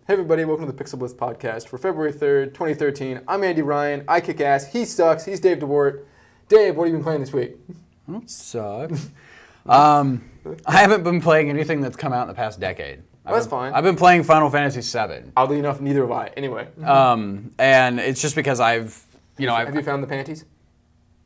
Hey everybody, welcome to the PixelBlips Podcast for February 3rd, 2013. I'm Andy Ryan. I kick ass. He sucks. He's Dave DeWart. Dave, what have you been playing this week? I don't suck. I haven't been playing anything that's come out in the past decade. That's fine. I've been playing Final Fantasy VII. Oddly enough, neither have I. Anyway. And it's just because I've Have you found the panties?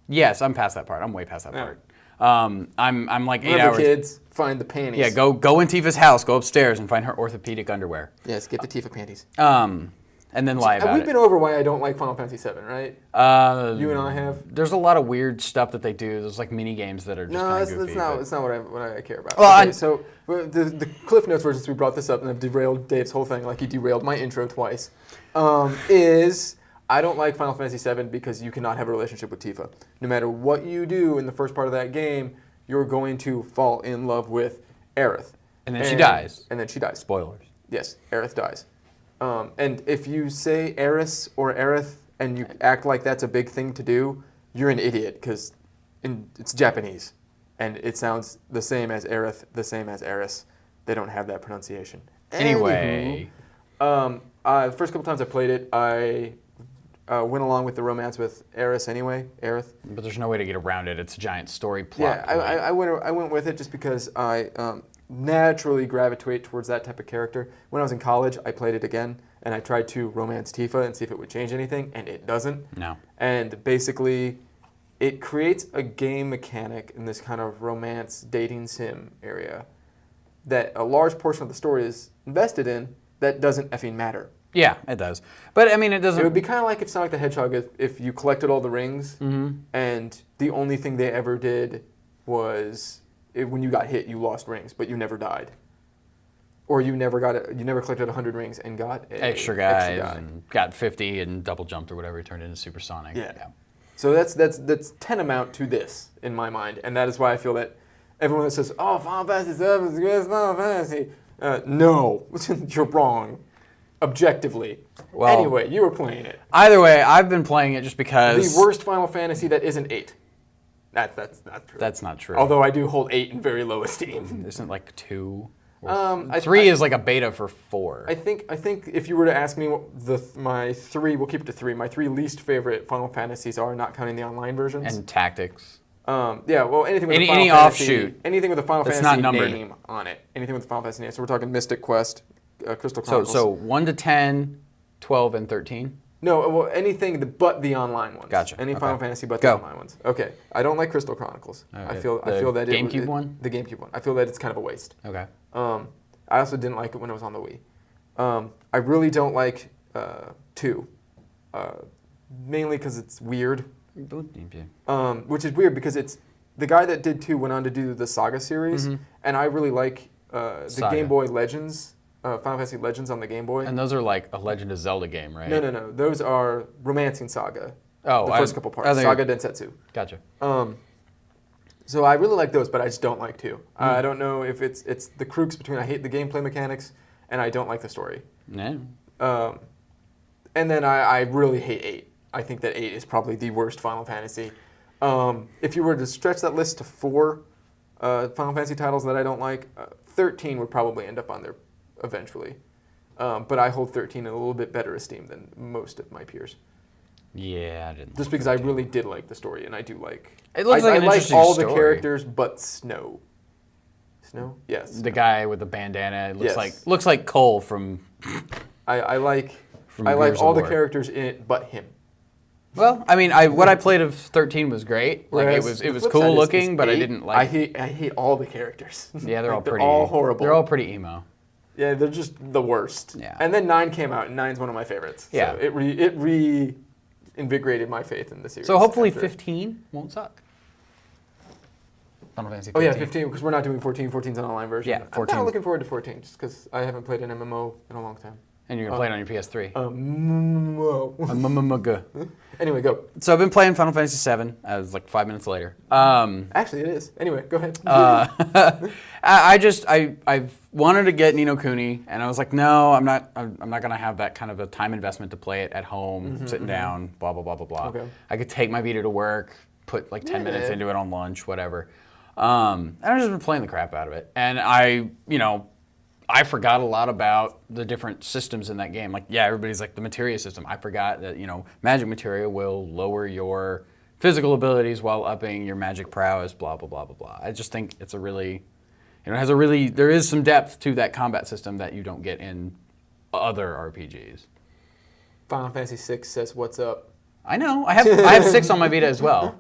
Yes, I'm past that part. I'm way past that part. I'm like 8 Remember, hours. kids, find the panties. Yeah, go in Tifa's house, go upstairs and find her orthopedic underwear. Yes, get the Tifa panties. And then lie about We've been over why I don't like Final Fantasy VII, right? You and I have. There's a lot of weird stuff that they do. There's like mini games that are just kind of goofy. That's not what I care about. Well, okay, so the Cliff Notes version, since we brought this up and I've derailed Dave's whole thing like he derailed my intro twice, is I don't like Final Fantasy VII because you cannot have a relationship with Tifa. No matter what you do in the first part of that game, you're going to fall in love with Aerith. And then she dies. And then she dies. Spoilers. Yes, Aerith dies. And if you say Eris or Aerith and you act like that's a big thing to do, you're an idiot because it's Japanese. And it sounds the same as Aerith, the same as Eris. They don't have that pronunciation. Anyway. The first couple times I played it, I went along with the romance with Eris anyway, Aerith. But there's no way to get around it. It's a giant story plot. Yeah, I went with it just because I naturally gravitate towards that type of character. When I was in college, I played it again, and I tried to romance Tifa and see if it would change anything, and it doesn't. No. And basically, it creates a game mechanic in this kind of romance dating sim area that a large portion of the story is invested in that doesn't effing matter. Yeah, it does. But I mean, it doesn't. It would be kind of like if Sonic the Hedgehog, if you collected all the rings, and the only thing they ever did was when you got hit, you lost rings, but you never died, or you never collected 100 rings and got extra guys and got 50 and double jumped or whatever. He turned into Supersonic. Yeah. So that's tantamount to this in my mind, and that is why I feel that everyone that says, "Oh, Final Fantasy VII is the greatest Final Fantasy," no, you're wrong. Objectively. Well, anyway, you were playing it. Either way, I've been playing it just because... The worst Final Fantasy that isn't 8. That's not true. That's not true. Although I do hold 8 in very low esteem. Isn't like 2? 3 is like a beta for 4. I think if you were to ask me what my 3, we'll keep it to 3. My 3 least favorite Final Fantasies are, not counting the online versions. And Tactics. Yeah, well, anything with any offshoot. Anything with a Final That's Fantasy not numbered. name on it. Anything with a Final Fantasy name. So we're talking Mystic Quest, Crystal Chronicles. So 1 to 10, 12, and 13? No, well, anything but the online ones. Gotcha. Any Final Fantasy but the online ones. Okay. I don't like Crystal Chronicles. Okay. I feel that GameCube one? The GameCube one. I feel that it's kind of a waste. Okay. I also didn't like it when it was on the Wii. I really don't like 2, mainly because it's weird. Which is weird because it's the guy that did 2 went on to do the Saga series, and I really like the Game Boy Legends. Final Fantasy Legends on the Game Boy. And those are like a Legend of Zelda game, right? No. Those are Romancing Saga. Oh, the first couple parts. Saga Densetsu. Gotcha. So I really like those, but I just don't like 2. I don't know if it's the crux between I hate the gameplay mechanics and I don't like the story. No. And then I really hate 8. I think that 8 is probably the worst Final Fantasy. If you were to stretch that list to 4 Final Fantasy titles that I don't like, 13 would probably end up on there eventually. But I hold 13 in a little bit better esteem than most of my peers. Yeah, I didn't. Just because I really did like the story, and I do like... It looks like an interesting all story. The characters but Snow. Snow? Yes. The guy with the bandana. It looks like Cole from... I like all the characters in it but him. Well, I mean, what I played of 13 was great. Like it was cool looking, but I didn't like. I hate all the characters. Yeah, they're all pretty. They're all horrible. They're all pretty emo. Yeah, they're just the worst. Yeah. And then 9 came out, and 9's one of my favorites. Yeah. So it reinvigorated my faith in the series. So hopefully 15 won't suck. Final Fantasy 15. Oh yeah, 15 because we're not doing 14. 14's an online version. Yeah, 14. I'm kind of looking forward to 14 just because I haven't played an MMO in a long time. And you're going to play it on your PS3. Anyway, go. So I've been playing Final Fantasy VII. I was like 5 minutes later. Actually, it is. Anyway, go ahead. I've wanted to get Ni no Kuni, and I was like, no, I'm not going to have that kind of a time investment to play it at home, sitting down, blah, blah, blah, blah, blah. Okay. I could take my Vita to work, put like 10 minutes into it on lunch, whatever. And I've just been playing the crap out of it. And I I forgot a lot about the different systems in that game. Like, yeah, everybody's like the materia system. I forgot that, magic materia will lower your physical abilities while upping your magic prowess, blah, blah, blah, blah, blah. I just think it's there is some depth to that combat system that you don't get in other RPGs. Final Fantasy VI says, "What's up?" I know. I have 6 on my Vita as well.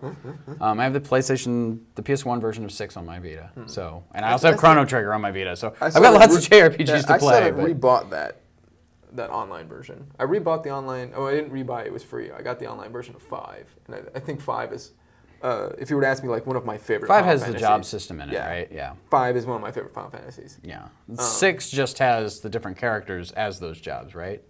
I have the PS1 version of 6 on my Vita. So, and I also have Chrono Trigger on my Vita. So I've got lots of JRPGs to play. I rebought that online version. I rebought the online. Oh, I didn't rebuy it. It was free. I got the online version of 5, and I think 5 is. If you were to ask me, like, one of my favorite. 5 has the job system in it, right? Yeah. 5 is one of my favorite Final Fantasies. Yeah. 6 just has the different characters as those jobs, right?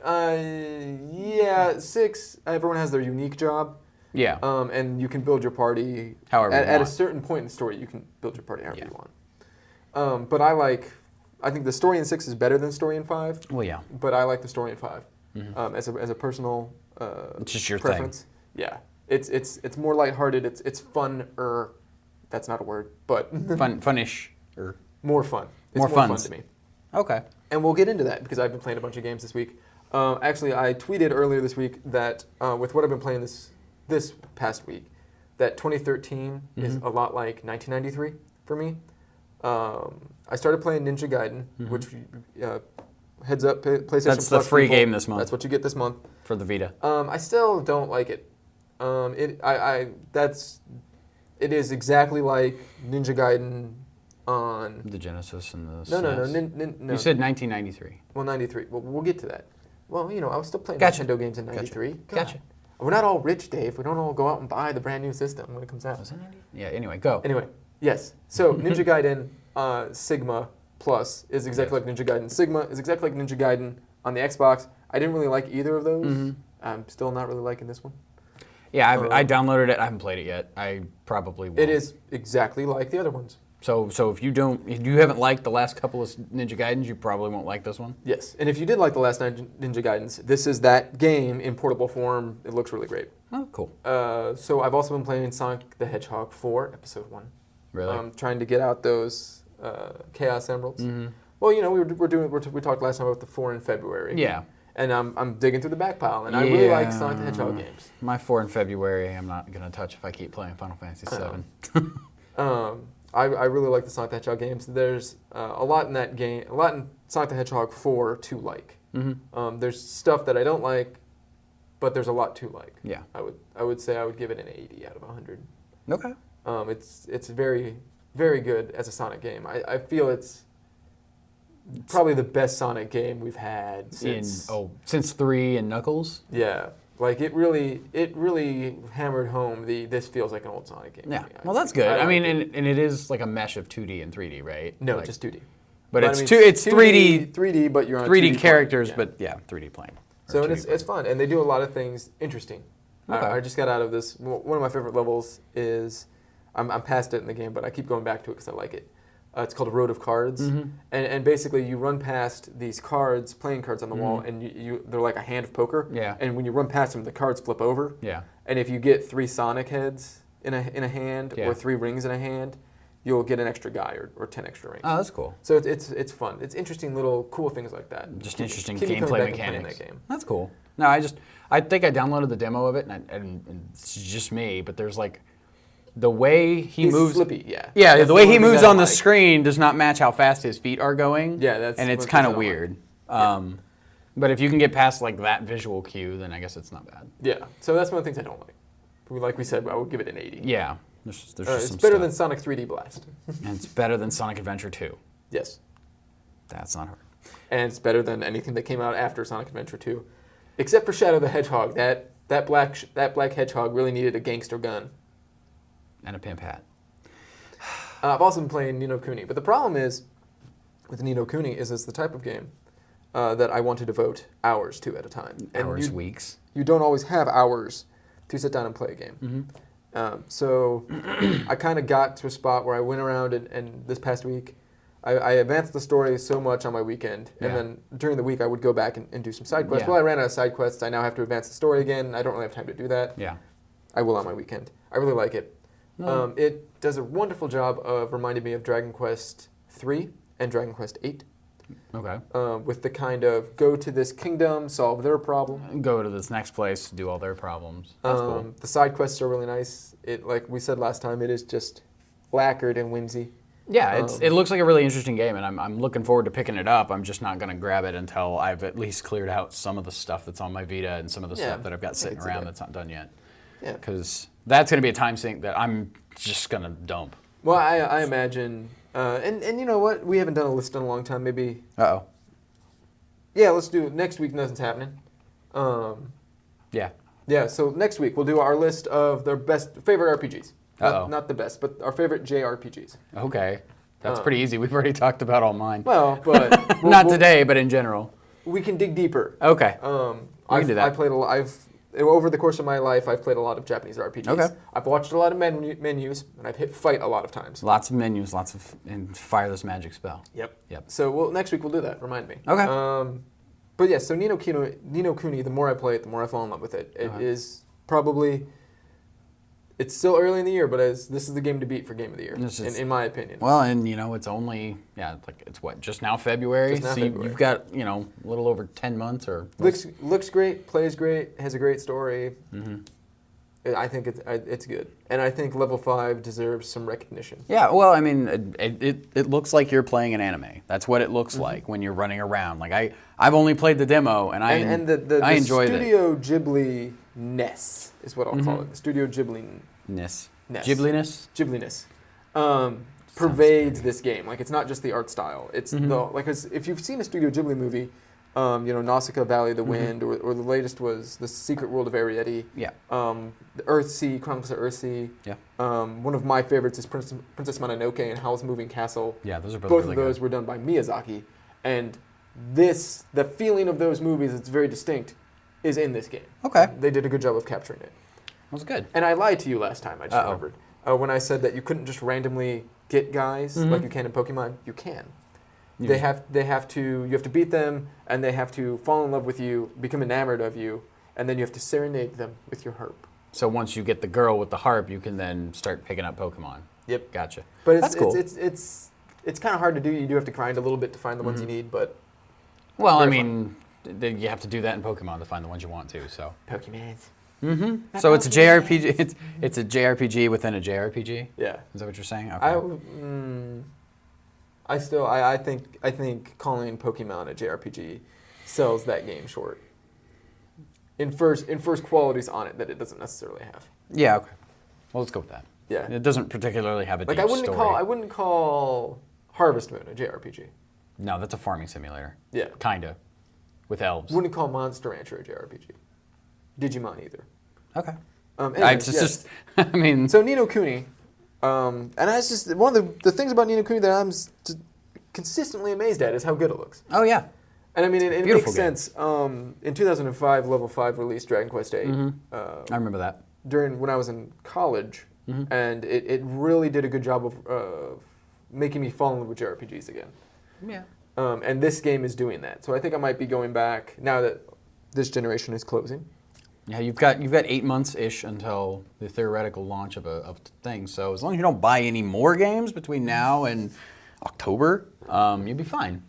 Yeah, 6, everyone has their unique job. Yeah. And you can build your party however you want. At a certain point in the story, you can build your party however you want. But I think the story in 6 is better than the story in 5. Well, yeah. But I like the story in 5 as a personal it's just your preference. Thing. Yeah, it's more lighthearted. It's fun-er. That's not a word, but funnish. More fun. It's more fun to me. Okay. And we'll get into that because I've been playing a bunch of games this week. Actually, I tweeted earlier this week that with what I've been playing this past week, that 2013 is a lot like 1993 for me. I started playing Ninja Gaiden, which heads up, PlayStation That's Plus the free people, game this month. That's what you get this month for the Vita. I still don't like it. It is exactly like Ninja Gaiden on the Genesis and the no. You said 1993. Well, 93. Well, we'll get to that. Well, I was still playing Gotcha. Nintendo games in 93. Gotcha. We're not all rich, Dave. We don't all go out and buy the brand new system when it comes out. Was it 90? Yeah, anyway, go. Anyway, yes. So Ninja Gaiden Sigma Plus is exactly like Ninja Gaiden. Sigma is exactly like Ninja Gaiden on the Xbox. I didn't really like either of those. I'm still not really liking this one. Yeah, I downloaded it. I haven't played it yet. I probably will. It is exactly like the other ones. So if you haven't liked the last couple of Ninja Gaidens, you probably won't like this one. Yes, and if you did like the last Ninja Gaidens, this is that game in portable form. It looks really great. Oh, cool. So I've also been playing Sonic the Hedgehog 4, Episode 1. Really? Trying to get out those Chaos Emeralds. Well, we talked last time about the 4 in February. Yeah. And I'm digging through the back pile, and I really like Sonic the Hedgehog games. My 4 in February, I'm not gonna touch if I keep playing Final Fantasy VII. I really like the Sonic the Hedgehog games. There's a lot in that game, a lot in Sonic the Hedgehog 4 to like. There's stuff that I don't like, but there's a lot to like. Yeah. I would say I would give it an 80 out of 100. Okay. It's very, very good as a Sonic game. I feel it's probably the best Sonic game we've had since 3 and Knuckles. Yeah. Like it really hammered home this feels like an old Sonic game. Yeah, well that's good. I mean, and it is like a mesh of 2D and 3D, right? No, just 2D. But it's 3D. 3D, but you're on 3D characters, plane. but 3D plane. So and it's fun, and they do a lot of things interesting. Okay. I just got out of this. One of my favorite levels is, I'm past it in the game, but I keep going back to it because I like it. It's called Road of Cards, and basically you run past these cards, playing cards on the wall, and they're like a hand of poker. Yeah. And when you run past them, the cards flip over. Yeah. And if you get 3 Sonic heads in a hand or 3 rings in a hand, you'll get an extra guy or 10 extra rings. Oh, that's cool. So it's fun. It's interesting little cool things like that. Just interesting Keep gameplay coming back and mechanics. playing that game. That's cool. No, I think I downloaded the demo of it, and it's just me, but there's like. The way He's moves, slippy, yeah. Yeah, That's the way he one thing moves that I on the like. screen does not match how fast his feet are going. Yeah, and it's one kind thing of I don't weird. like. But if you can get past like that visual cue, then I guess it's not bad. Yeah, so that's one of the things I don't like. Like we said, I would give it an 80. Yeah, there's just It's some better stuff. than Sonic 3D Blast. And it's better than Sonic Adventure 2. Yes. That's not hard. And it's better than anything that came out after Sonic Adventure 2, except for Shadow the Hedgehog. That black hedgehog really needed a gangster gun. And a pimp hat. I've also been playing Ni no Kuni, but the problem is with Ni no Kuni is it's the type of game that I want to devote hours to at a time. And Weeks. You don't always have hours to sit down and play a game. So I kind of got to a spot where I went around and this past week, I advanced the story so much on my weekend, and then during the week I would go back and do some side quests. Yeah. Well, I ran out of side quests. I now have to advance the story again. I don't really have time to do that. Yeah. I will on my weekend. I really like it. It does a wonderful job of reminding me of Dragon Quest III and Dragon Quest VIII. Okay. With the kind of go to this kingdom, solve their problem. Go to this next place, do all their problems. That's cool. The side quests are really nice. It, like we said last time, it is just lacquered and whimsy. Yeah, it looks like a really interesting game, and I'm looking forward to picking it up. I'm just not going to grab it until I've at least cleared out some of the stuff that's on my Vita and some of the stuff that I've got sitting around that's not done yet. Yeah. Because that's going to be a time sink that I'm just going to dump. Well, I imagine, and you know what? We haven't done a list in a long time. Maybe. Uh-oh. Yeah, let's do it. Next week, nothing's happening. Yeah. Yeah, so next week we'll do our list of their favorite RPGs. Uh-oh. Not the best, but our favorite JRPGs. Okay. That's pretty easy. We've already talked about all mine. Well, but not today, but in general. We can dig deeper. Okay. We can do that. I played a lot. Over the course of my life, I've played a lot of Japanese RPGs. Okay. I've watched a lot of menus, and I've hit fight a lot of times. Lots of menus, and fire this magic spell. Yep. So next week we'll do that. Remind me. Okay. But yeah, so Ni no Kuni, the more I play it, the more I fall in love with it. It is probably... It's still early in the year, but this is the game to beat for Game of the Year, in my opinion. Well, and it's only, it's what, just now February? February. You've got, a little over 10 months or... Looks great, plays great, has a great story. Mm-hmm. I think it's good. And I think Level 5 deserves some recognition. Yeah, well, I mean, it looks like you're playing an anime. That's what it looks like when you're running around. Like, I've only played the demo, and I enjoyed it. The Studio Ghibli-ness is what I'll call it. The Studio Ghibli-ness. Ghibli-ness. Pervades this game. Like, it's not just the art style. It's if you've seen a Studio Ghibli movie, Nausicaa, Valley of the Wind, or the latest was The Secret World of Arrietty. Yeah. The Earthsea, Chronicles of Earthsea. Yeah. One of my favorites is Princess Mononoke and Howl's Moving Castle. Yeah, those are both really good. Both of those were done by Miyazaki. And the feeling of those movies, it's very distinct, is in this game. Okay. They did a good job of capturing it. That was good. And I lied to you last time, I just remembered. When I said that you couldn't just randomly get guys like you can in Pokemon. You can. You have to beat them, and they have to fall in love with you, become enamored of you, and then you have to serenade them with your harp. So once you get the girl with the harp, you can then start picking up Pokemon. Yep. Gotcha. But that's cool. It's kind of hard to do. You do have to grind a little bit to find the ones you need, but... Well, I mean, you have to do that in Pokemon to find the ones you want to, so... Pokemon. Mm-hmm. So it's a JRPG. It's a JRPG within a JRPG. Yeah. Is that what you're saying? Okay. I think calling Pokemon a JRPG sells that game short. In first qualities on it that it doesn't necessarily have. Yeah. Okay. Well, let's go with that. Yeah. It doesn't particularly have a deep story. I wouldn't call Harvest Moon a JRPG. No, that's a farming simulator. Yeah. Kinda. With elves. Wouldn't call Monster Rancher a JRPG. Digimon either. Okay. Anyways, I mean. So Ni no Kuni, and that's just one of the things about Ni no Kuni that I'm consistently amazed at is how good it looks. Oh yeah. And I mean, it makes sense. In 2005, Level 5 released Dragon Quest VIII. I remember that. When I was in college, and it really did a good job of making me fall in love with JRPGs again. Yeah. And this game is doing that. So I think I might be going back now that this generation is closing. Yeah, you've got 8 months-ish until the theoretical launch of a thing. So as long as you don't buy any more games between now and October, you'll be fine.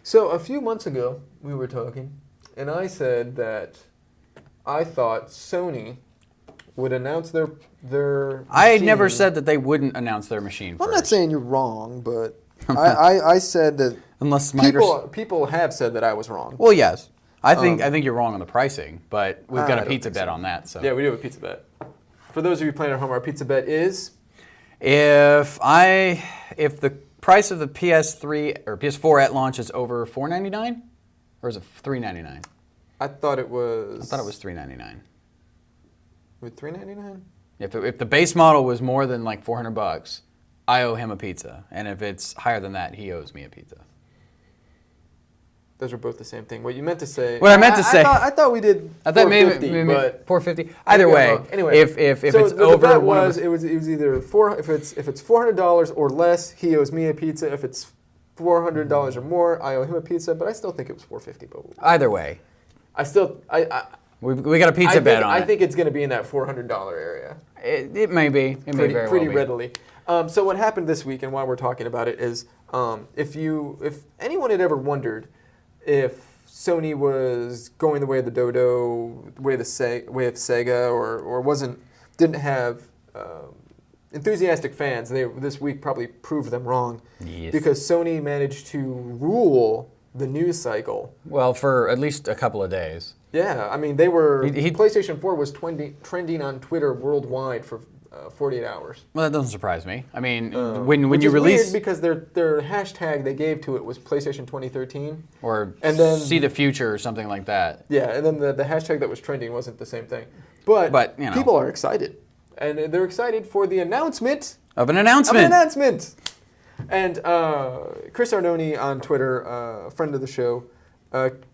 So a few months ago, we were talking, and I said that I thought Sony would announce their I machine. never said that they wouldn't announce their machine I'm first. not saying you're wrong, but I said that unless people have said that I was wrong. Well, yes. I think you're wrong on the pricing, but we've got a pizza bet on that. So yeah, we do have a pizza bet. For those of you playing at home, our pizza bet is if the price of the PS3 or PS4 at launch is over $4.99, or is it $3.99? I thought it was $3.99. With $3.99? If the base model was more than like $400, I owe him a pizza, and if it's higher than that, he owes me a pizza. Those are both the same thing. What you meant to say? What I meant to say. I thought we did. I thought maybe $4.50. Either way, anyway, if it's the over bet one was it was either if it's $400 or less, he owes me a pizza. If it's $400 or more, I owe him a pizza. But I still think it was $4.50. But either way, we got a pizza bet on it. I think it's going to be in that $400 area. It may be. It may very well be. Pretty readily. So what happened this week, and why we're talking about it, is if anyone had ever wondered if Sony was going the way of the Dodo, way of Sega, or didn't have enthusiastic fans, they this week probably proved them wrong. Yes. Because Sony managed to rule the news cycle. Well, for at least a couple of days. Yeah, I mean, they were... PlayStation 4 was trending on Twitter worldwide for 48 hours. Well, that doesn't surprise me. I mean, when which you is release... weird because their hashtag they gave to it was PlayStation 2013. Or and then, see the future or something like that. Yeah, and then the hashtag that was trending wasn't the same thing. But you know, people are excited. And they're excited for the announcement... Of an announcement! And Chris Arnone on Twitter, a friend of the show,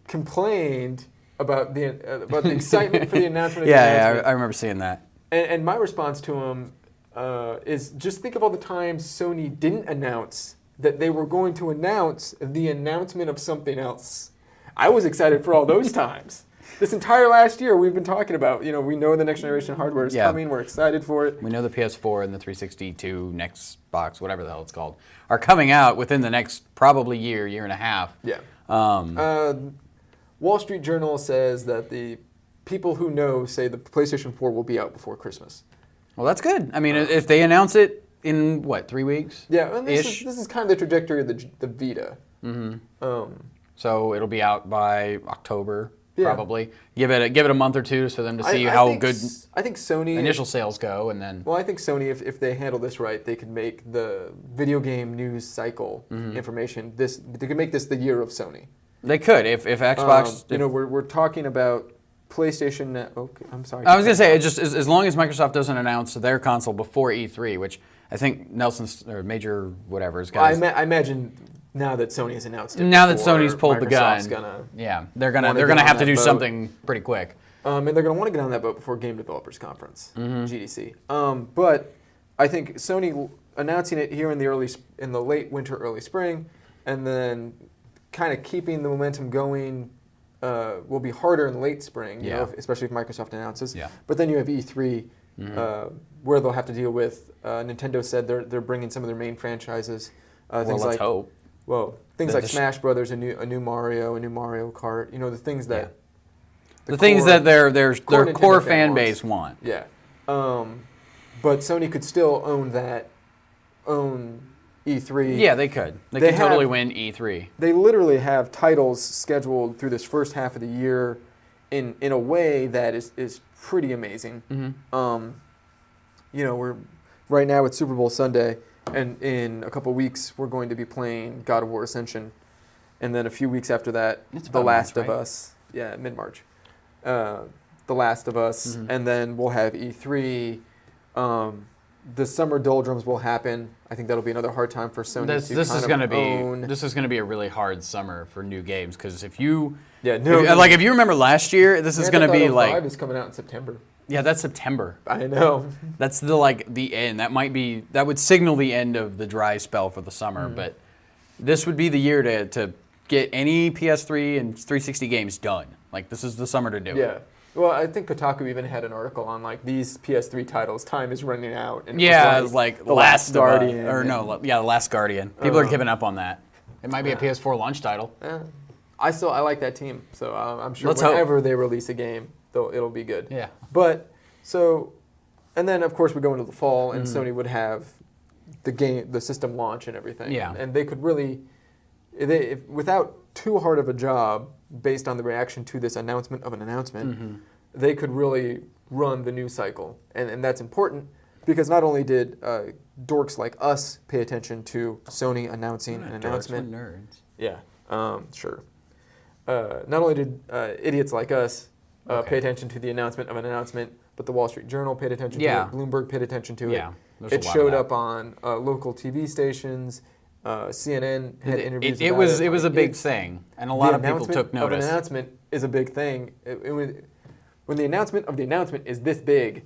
complained about the excitement for the announcement of the announcement. Yeah, I remember seeing that. And my response to him is just think of all the times Sony didn't announce that they were going to announce the announcement of something else. I was excited for all those times. This entire last year we've been talking about, we know the next generation hardware is coming, we're excited for it. We know the PS4 and the 362 next box, whatever the hell it's called, are coming out within the next probably year and a half. Yeah. Wall Street Journal says that the people who know say the PlayStation 4 will be out before Christmas. Well, that's good. I mean, if they announce it in, 3 weeks? Yeah, and this is kind of the trajectory of the Vita. Mm-hmm. So it'll be out by October, probably. Give it a month or two for them to see how good I think Sony initial sales go, and then... Well, I think Sony, if they handle this right, they could make the video game news cycle information, they could make this the year of Sony. They could, if Xbox... we're talking about PlayStation... Okay, I'm sorry. I was going to say, just as long as Microsoft doesn't announce their console before E3, which I think Nelson's, or Major whatever, is going to... I imagine now that Sony has announced it. Now that Sony's pulled the gun. They're gonna have to do something pretty quick. And they're going to want to get on that boat before Game Developers Conference, GDC. But I think Sony announcing it here in the late winter, early spring, and then kind of keeping the momentum going will be harder in late spring, especially if Microsoft announces. Yeah. But then you have E3, where they'll have to deal with. Nintendo said they're bringing some of their main franchises. Let's hope. Well, things like Smash Brothers, a new Mario, a new Mario Kart. The things that the things that their core fan base want. Yeah. But Sony could still own E3. Yeah, they could. They could totally win E3. They literally have titles scheduled through this first half of the year in a way that is pretty amazing. We're right now it's Super Bowl Sunday, and in a couple weeks we're going to be playing God of War Ascension, and then a few weeks after that, The Last of Us. Yeah, mid-March. The Last of Us, and then we'll have E3. The summer doldrums will happen. I think that'll be another hard time for Sony This is going to be a really hard summer for new games, because if you remember last year, this is going to be like... is coming out in September. Yeah, that's September. I know. That's the end. That would signal the end of the dry spell for the summer, but this would be the year to get any PS3 and 360 games done. Like, this is the summer to do it. Yeah. Well, I think Kotaku even had an article on these PS3 titles. Time is running out. And it was like The Last Guardian. The Last Guardian. People are giving up on that. It might be a PS4 launch title. I like that team, so I'm sure whenever they release a game, it'll be good. Yeah. But and then of course we go into the fall, and Sony would have the system launch and everything. Yeah. And they could really, without too hard of a job, based on the reaction to this announcement of an announcement, they could really run the news cycle. And that's important because not only did dorks like us pay attention to Sony announcing an announcement. We're nerds. Yeah, sure. Not only did idiots like us pay attention to the announcement of an announcement, but the Wall Street Journal paid attention to it, Bloomberg paid attention to it. It showed up on local TV stations. CNN had interviews about it. It was a big thing, and a lot of people took notice. An announcement is a big thing. When the announcement of the announcement is this big.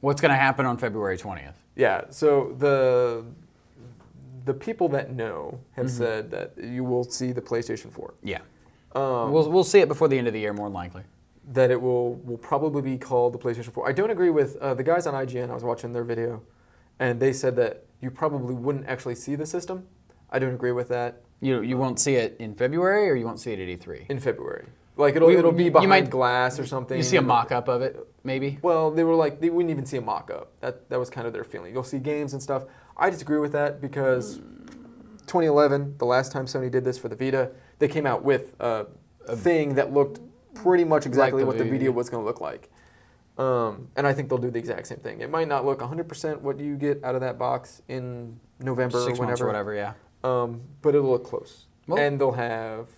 What's going to happen on February 20th? Yeah, so the people that know have said that you will see the PlayStation 4. Yeah. We'll see it before the end of the year, more than likely. That it will probably be called the PlayStation 4. I don't agree with the guys on IGN. I was watching their video, and they said that you probably wouldn't actually see the system. I don't agree with that. You won't see it in February, or you won't see it at E3? In February. Like, it'll be behind glass or something. You see a mock-up of it, maybe? Well, they were like, they wouldn't even see a mock-up. That was kind of their feeling. You'll see games and stuff. I disagree with that because 2011, the last time Sony did this for the Vita, they came out with a thing that looked pretty much exactly what the Vita was going to look like. And I think they'll do the exact same thing. It might not look 100% what you get out of that box in November 6 or months whenever. or whatever, yeah. But it'll look close. Well, and they'll have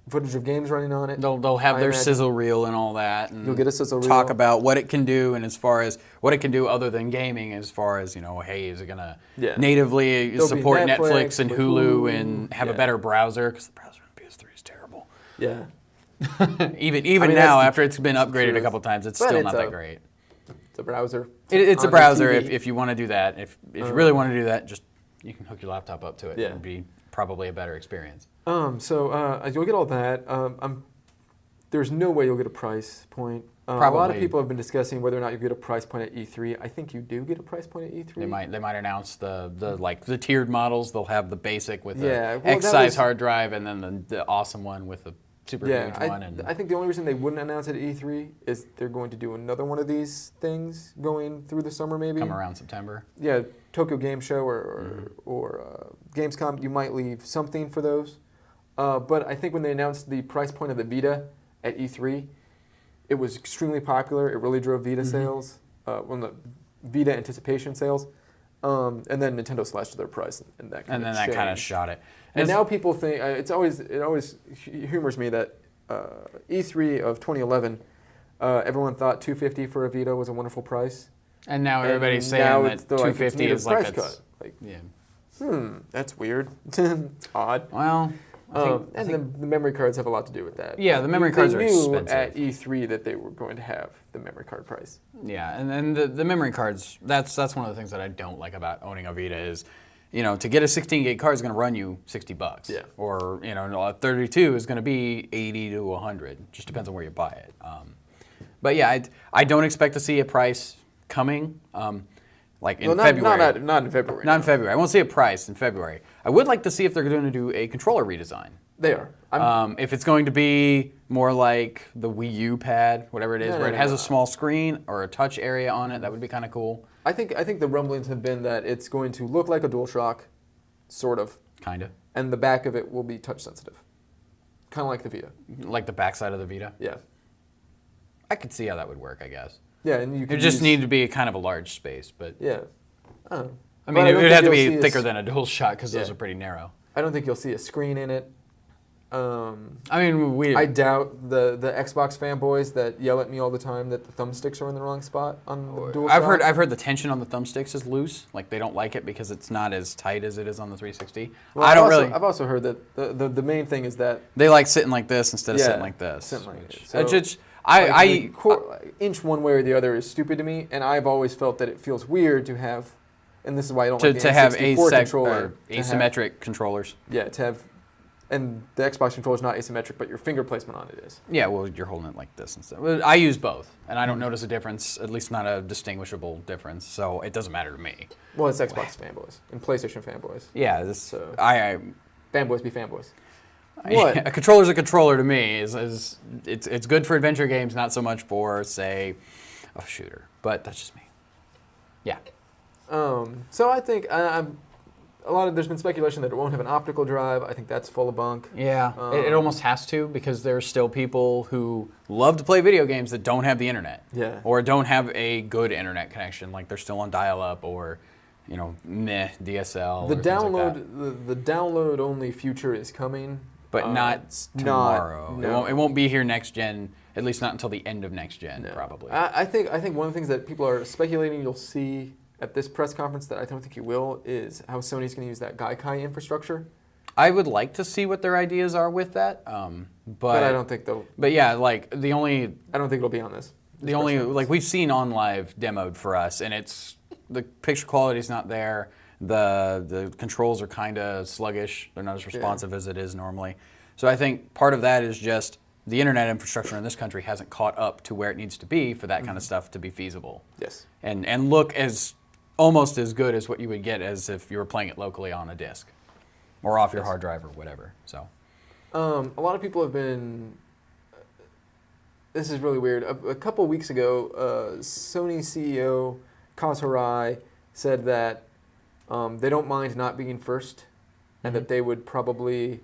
footage of games running on it. They'll have their sizzle reel and all that. And you'll get a sizzle reel. Talk about what it can do, and as far as what it can do other than gaming, as far as, hey, is it going to natively support Netflix and Hulu and have a better browser? Because the browser on PS3 is terrible. Yeah. even now, after it's been upgraded a couple times, it's still not that great. It's a browser. It's a browser if you want to do that. If you really want to do that, just you can hook your laptop up to it. It would be probably a better experience. So you'll get all that. There's no way you'll get a price point. A lot of people have been discussing whether or not you get a price point at E3. I think you do get a price point at E3. They might announce the tiered models. They'll have the basic with the X-size hard drive, and then the awesome one with the super huge one. And I think the only reason they wouldn't announce it at E3 is they're going to do another one of these things going through the summer, maybe. Come around September. Yeah, Tokyo Game Show or Gamescom. You might leave something for those. But I think when they announced the price point of the Vita at E3, it was extremely popular. It really drove Vita sales, the Vita anticipation sales. And then Nintendo slashed their price, and that kind of shot it. And now people think it always humors me that E3 of 2011, everyone thought $250 for a Vita was a wonderful price. And now everybody's saying that $250 is like a price cut. That's weird. It's odd. Well, and the memory cards have a lot to do with that. Yeah, the memory cards are expensive. At E3 that they were going to have the memory card price. Yeah, and then the memory cards, that's one of the things that I don't like about owning a Vita is, to get a 16 gig card is going to run you $60. Yeah. Or, a 32 is going to be 80 to 100. Just depends on where you buy it. But yeah, I don't expect to see a price coming. February. Not in February. Not in February. I won't see a price in February. I would like to see if they're going to do a controller redesign. They are. If it's going to be more like the Wii U pad, whatever it is, where it has a small screen or a touch area on it, that would be kind of cool. I think the rumblings have been that it's going to look like a DualShock, sort of. Kind of. And the back of it will be touch sensitive. Kind of like the Vita. Like the backside of the Vita? Yeah. I could see how that would work, I guess. Yeah, and you could it just need to be kind of a large space, but yeah. I mean, it would have to be thicker than a DualShock because those are pretty narrow. I don't think you'll see a screen in it. I doubt the Xbox fanboys that yell at me all the time that the thumbsticks are in the wrong spot on the DualShock. I've heard the tension on the thumbsticks is loose. Like they don't like it because it's not as tight as it is on the 360. Well, I've also heard that the main thing is that they like sitting like this instead of sitting like this. Sitting like this. So, inch one way or the other is stupid to me, and I've always felt that it feels weird to have, and this is why I don't like the N64 controller. Asymmetric controllers. Yeah, to have, and the Xbox controller is not asymmetric, but your finger placement on it is. Yeah, well, you're holding it like this instead. Well, I use both, and I don't notice a difference, at least not a distinguishable difference, so it doesn't matter to me. Well, it's Xbox fanboys and PlayStation fanboys. Yeah, fanboys be fanboys. What? A controller's a controller to me. It's good for adventure games, not so much for, say, a shooter. But that's just me. Yeah. So I think there's been speculation that it won't have an optical drive. I think that's full of bunk. Yeah, it almost has to because there's still people who love to play video games that don't have the internet. Yeah. Or don't have a good internet connection, like they're still on dial-up or, DSL. The download only future is coming. But not tomorrow. No. It won't be here next gen, at least not until the end of next gen, probably. I think one of the things that people are speculating you'll see at this press conference that I don't think you will is how Sony's going to use that Gaikai infrastructure. I would like to see what their ideas are with that, but I don't think they'll. But yeah, I don't think it'll be on this. We've seen OnLive demoed for us, and it's the picture quality's not there. The controls are kind of sluggish. They're not as responsive as it is normally. So I think part of that is just the internet infrastructure in this country hasn't caught up to where it needs to be for that kind of stuff to be feasible. Yes. And look as almost as good as what you would get as if you were playing it locally on a disc or off your hard drive or whatever. So, a lot of people have been. This is really weird. A couple weeks ago, Sony CEO Kaz Hirai said that they don't mind not being first, and that they would probably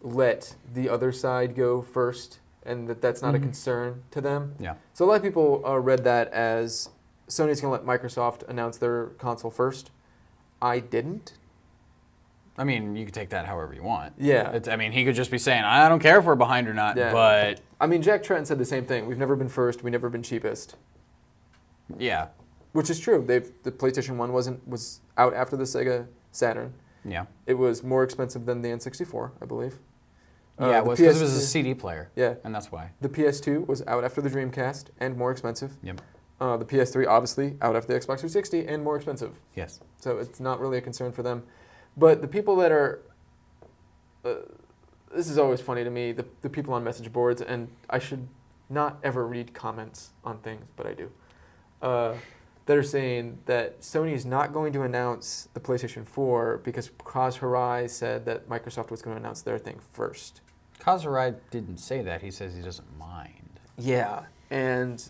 let the other side go first, and that's not a concern to them. yeah. So a lot of people read that as Sony's going to let Microsoft announce their console first. I didn't. I mean, you could take that however you want. Yeah. I mean, he could just be saying, I don't care if we're behind or not, Yeah. but I mean, Jack Tretton said the same thing. We've never been first. We've never been cheapest. yeah. Which is true. The PlayStation 1 was out after the Sega Saturn. Yeah. It was more expensive than the N64, I believe. Yeah, it the was because it was a PS2 CD player. Yeah. And that's why. The PS2 was out after the Dreamcast and more expensive. Yep. The PS3, obviously, out after the Xbox 360 and more expensive. Yes. So it's not really a concern for them. But the people that are... this is always funny to me, the people on message boards, and I should not ever read comments on things, but I do. That are saying that Sony is not going to announce the PlayStation 4 because Kaz Hirai said that Microsoft was going to announce their thing first. Kaz Hirai didn't say that. He says he doesn't mind. Yeah, and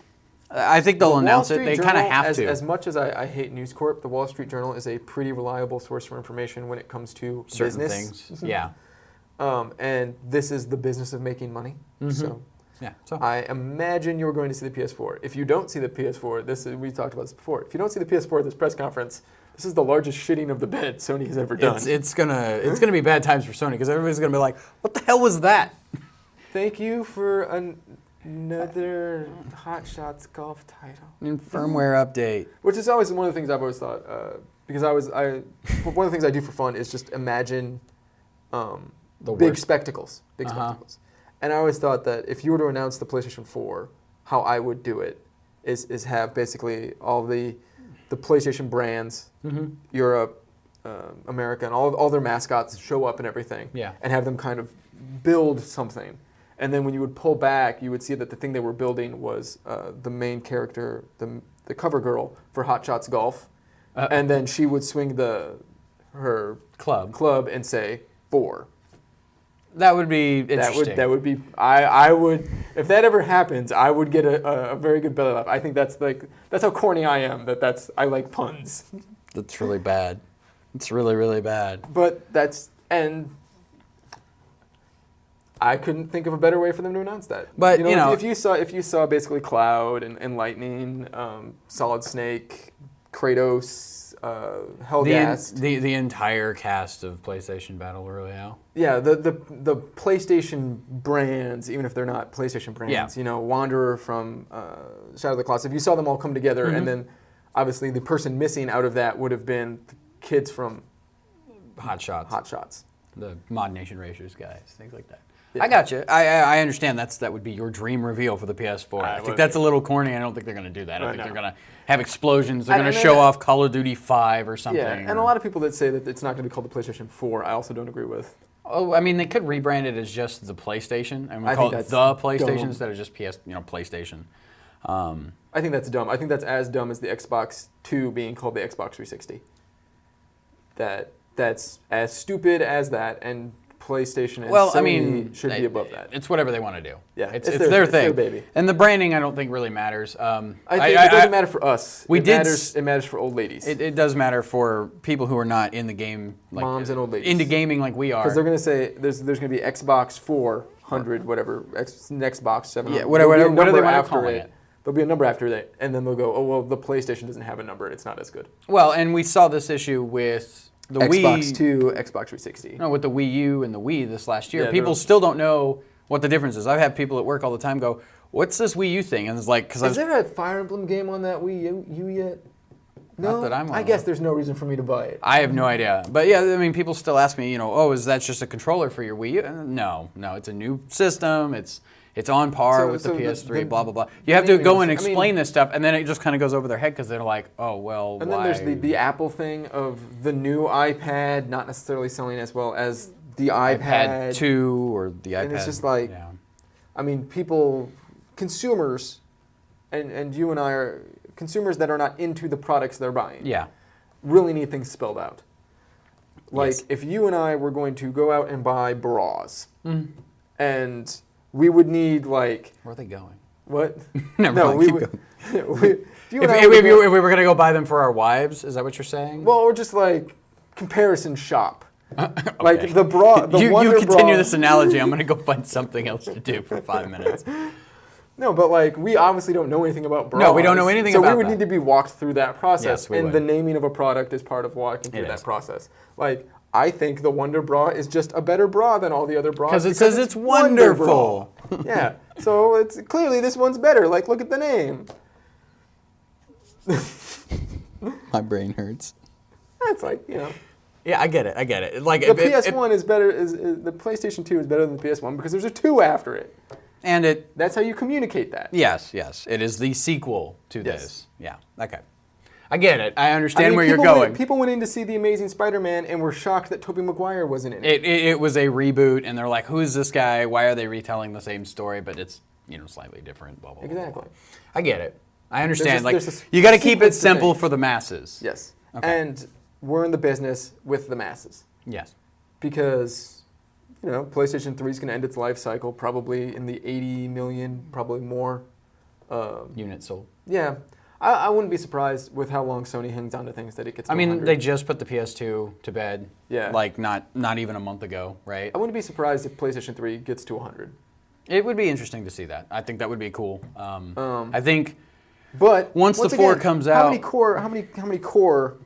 I think they'll the announce Wall it. They Street kind of Journal, have to. As much as I hate News Corp, the Wall Street Journal is a pretty reliable source for information when it comes to Certain business. things. Yeah. And this is the business of making money. So Yeah. So I imagine you're going to see the PS4. If you don't see the PS4, we talked about this before. If you don't see the PS4 at this press conference, this is the largest shitting of the bed Sony has ever done. it's gonna be bad times for Sony because everybody's gonna be like, "What the hell was that?" Thank you for another Hot Shots golf title. And firmware update. Which is always one of the things I've always thought, because one of the things I do for fun is just imagine big worst. spectacles. Spectacles. And I always thought that if you were to announce the PlayStation 4, how I would do it is have basically all the PlayStation brands, Europe, America, and all their mascots show up and everything. Yeah. And have them kind of build something. And then when you would pull back, you would see that the thing they were building was the main character, the cover girl for Hot Shots Golf. And then she would swing her club and say 4. That would be interesting. That would be. I would, if that ever happens, I would get a very good belly laugh. I think that's how corny I am. I like puns. That's really bad. It's really, really bad. But and I couldn't think of a better way for them to announce that. But if you saw basically Cloud and Lightning, Solid Snake, Kratos, Hellgas, the entire cast of PlayStation Battle Royale. Yeah, the PlayStation brands, even if they're not PlayStation brands, Wanderer from Shadow of the Colossus, if you saw them all come together, and then obviously the person missing out of that would have been the kids from Hot Shots. The Mod Nation Racers guys, things like that. Yeah. I got you. I understand that would be your dream reveal for the PS4. I think that's a little corny. I don't think they're going to do that. I think they're going to have explosions. They're going to show off Call of Duty 5 or something. Yeah, and a lot of people that say that it's not going to be called the PlayStation 4, I also don't agree with. Oh, I mean, they could rebrand it as just the PlayStation, and we call it the PlayStation instead of just PlayStation. I think that's dumb. I think that's as dumb as the Xbox 2 being called the Xbox 360. That's as stupid as that, and PlayStation and Sony should be above that. It's whatever they want to do. Yeah, it's their thing. Their baby. And the branding, I don't think really matters. I think it doesn't matter for us. It matters for old ladies. It does matter for people who are not in the game, like moms and old ladies, into gaming like we are. Because they're going to say there's going to be Xbox 400, whatever, Xbox 700. Yeah, whatever they want to call it. There'll be a number after that, and then they'll go, oh well, the PlayStation doesn't have a number. It's not as good. Well, and we saw this issue with the Xbox Wii, 2, Xbox 360. No, with the Wii U and the Wii this last year. Yeah, people still don't know what the difference is. I've had people at work all the time go, "What's this Wii U thing?" And it's like, is there a Fire Emblem game on that Wii U yet? No, not that I'm aware I guess there's no reason for me to buy it. I have no idea. But yeah, I mean, people still ask me, oh, is that just a controller for your Wii U? No, it's a new system. It's on par with the PS3, blah, blah, blah. You have to go and explain this stuff, and then it just kind of goes over their head because they're like, oh, well, and why? then there's the Apple thing of the new iPad not necessarily selling as well as the iPad 2 or the iPad. And it's just like, I mean, consumers, and you and I are consumers that are not into the products they're buying. Yeah. Really need things spelled out. Like, Yes. if you and I were going to go out and buy bras, and we would need, like... Where are they going? What? Never mind, we keep would... If we were going to go buy them for our wives, is that what you're saying? Well, or just, like, comparison shop. Okay. Like, the bra... The you Wonder continue bra, this analogy. I'm going to go find something else to do for 5 minutes. No, but, like, we obviously don't know anything about bras. No, we don't know anything so about we would that. need to be walked through that process. Yes, we and would. the naming of a product is part of walking through It that is. process. Like, I think the Wonder Bra is just a better bra than all the other bras. Because it says it's wonderful. Bra. Yeah. So it's clearly this one's better. Like, look at the name. My brain hurts. It's like, you know. Yeah, I get it. Like The PS1 is better. Is the PlayStation 2 is better than the PS1 because there's a 2 after it. And it... That's how you communicate that. Yes. It is the sequel to Yes. this. Yeah, okay. I get it. I understand I mean, where you're people going. People went in to see The Amazing Spider-Man and were shocked that Tobey Maguire wasn't in it. It was a reboot, and they're like, who is this guy? Why are they retelling the same story, but it's, slightly different, blah, blah, blah. Exactly. I get it. I understand. There's You got to keep it sequence to simple things. for the masses. Yes. Okay. And we're in the business with the masses. Yes. Because, PlayStation 3 is going to end its life cycle probably in the 80 million, probably more. Units sold. Yeah. I wouldn't be surprised with how long Sony hangs on to things that it gets to 100. They just put the PS2 to bed. Yeah. Like, not even a month ago, right? I wouldn't be surprised if PlayStation 3 gets to 100. It would be interesting to see that. I think that would be cool. I think But once the 4 comes out... how many core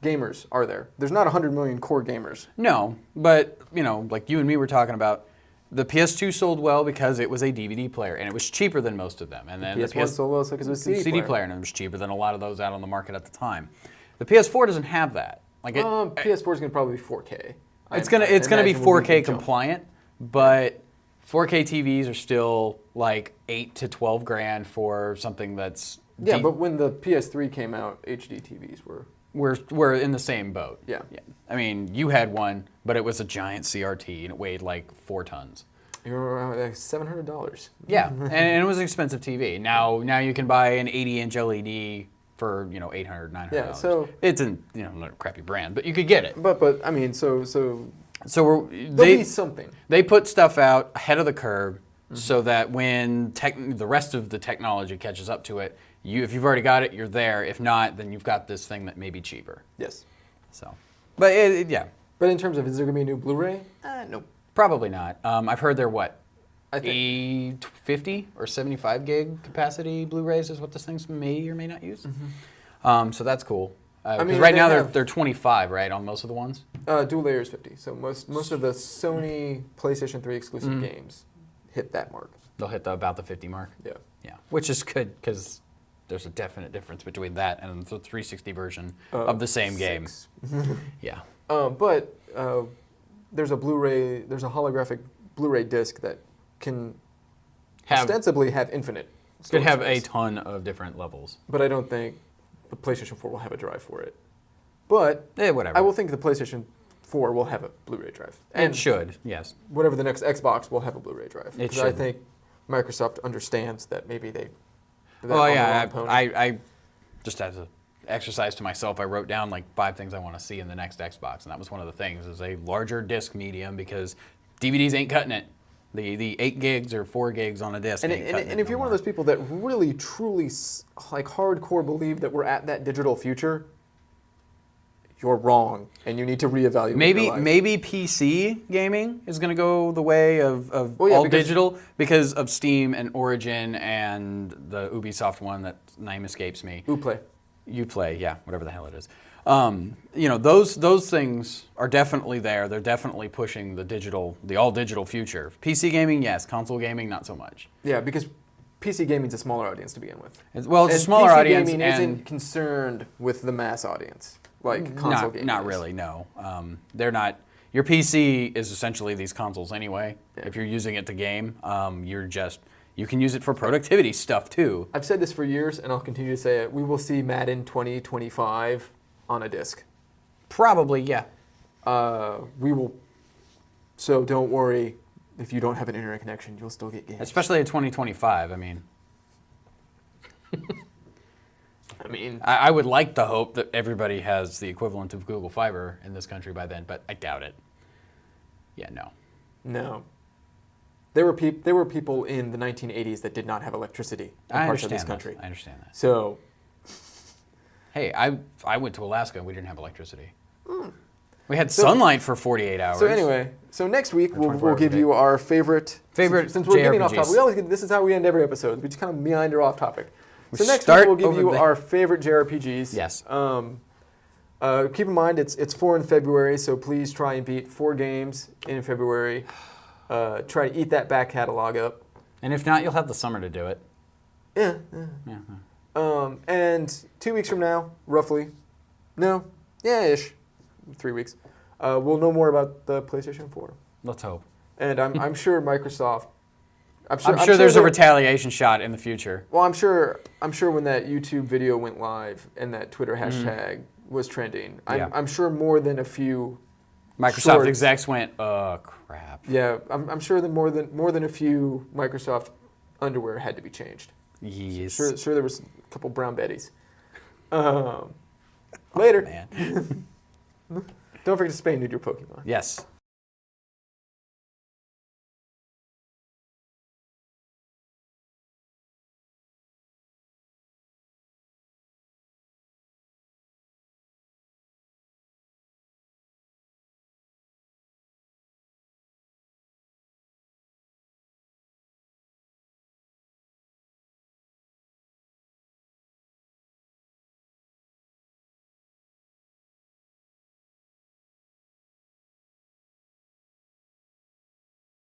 gamers are there? There's not 100 million core gamers. No, but, like you and me were talking about, the PS2 sold well because it was a DVD player, and it was cheaper than most of them. And then PS1 sold well because it was a CD player. and it was cheaper than a lot of those out on the market at the time. The PS4 doesn't have that. Like PS4 is going to probably be 4K. it's gonna be 4K compliant, but 4K TVs are still like 8 to 12 grand for something that's Yeah, but when the PS3 came out, HD TVs were... we're in the same boat. Yeah. I mean, you had one, but it was a giant CRT and it weighed like 4 tons. You're around like $700. Yeah, and it was an expensive TV. Now you can buy an 80-inch LED for $800, $900. Yeah, so it's not a crappy brand, but you could get it. But I mean, so there'll be something. They put stuff out ahead of the curve so that when the rest of the technology catches up to it, if you've already got it, you're there. If not, then you've got this thing that may be cheaper. Yes. So, but yeah. But in terms of, is there going to be a new Blu-ray? No. Probably not. I've heard they're what? I think 50 or 75 gig capacity Blu-rays is what this thing may or may not use. So that's cool. Because right now they're 25, right, on most of the ones? dual layer is 50. So most of the Sony PlayStation 3 exclusive games hit that mark. They'll hit about the 50 mark. Yeah. Yeah, which is good because there's a definite difference between that and the 360 version of the same game. Yeah. But there's a Blu-ray, there's a holographic Blu-ray disc that can ostensibly have infinite Could have storage a space. ton of different levels. But I don't think the PlayStation 4 will have a drive for it. But Whatever. I will think the PlayStation 4 will have a Blu-ray drive. It should, yes. Whatever the next Xbox will have a Blu-ray drive. It Because I should. think Microsoft understands that maybe they... Oh yeah, I just as an exercise to myself, I wrote down like 5 things I want to see in the next Xbox, and that was one of the things, is a larger disc medium, because DVDs ain't cutting it. The 8 gigs or 4 gigs on a disc And, ain't cutting it and if no you're one of more. those people that really, truly, like hardcore believe that we're at that digital future, you're wrong, and you need to reevaluate your life. Maybe PC gaming is going to go the way of Well, yeah, all because- digital because of Steam and Origin and the Ubisoft one that name escapes me. Uplay. Uplay, yeah, whatever the hell it is. Those things are definitely there. They're definitely pushing the all digital future. PC gaming, yes. Console gaming, not so much. Yeah, because PC gaming's a smaller audience to begin with. It's a And smaller PC audience, gaming and isn't concerned with the mass audience like console gaming. not is. really. No, they're not. Your PC is essentially these consoles anyway. Yeah. If you're using it to game, you can use it for productivity stuff too. I've said this for years, and I'll continue to say it. We will see Madden 2025 on a disc. Probably, yeah. We will. So don't worry if you don't have an internet connection, you'll still get games. Especially in 2025. I mean, I mean, I would like to hope that everybody has the equivalent of Google Fiber in this country by then, but I doubt it. Yeah, no. no. There were people in the 1980s that did not have electricity in parts of this country. I understand that. So, hey, I went to Alaska and we didn't have electricity. We had sunlight for 48 hours. so anyway, next week we'll 24 give hours a you our favorite since we're getting off topic. JRPGs. This is how we end every episode. We just kind of meander off topic. So next week start we'll give over you the- our favorite JRPGs. Yes. Keep in mind it's 4 in February, so please try and beat 4 games in February. Try to eat that back catalog up. And if not, you'll have the summer to do it. Yeah. Yeah. And 2 weeks from now, roughly, ish, 3 weeks, we'll know more about the PlayStation 4. Let's hope. And I'm sure Microsoft. I'm sure there's a retaliation shot in the future. Well, I'm sure when that YouTube video went live and that Twitter hashtag was trending, I'm sure more than a few Microsoft shorts. execs went, oh crap. Yeah, I'm sure that more than a few Microsoft underwear had to be changed. Yes. Sure there was a couple brown betties. Later. Man. Don't forget to spay and neuter your Pokemon. Yes.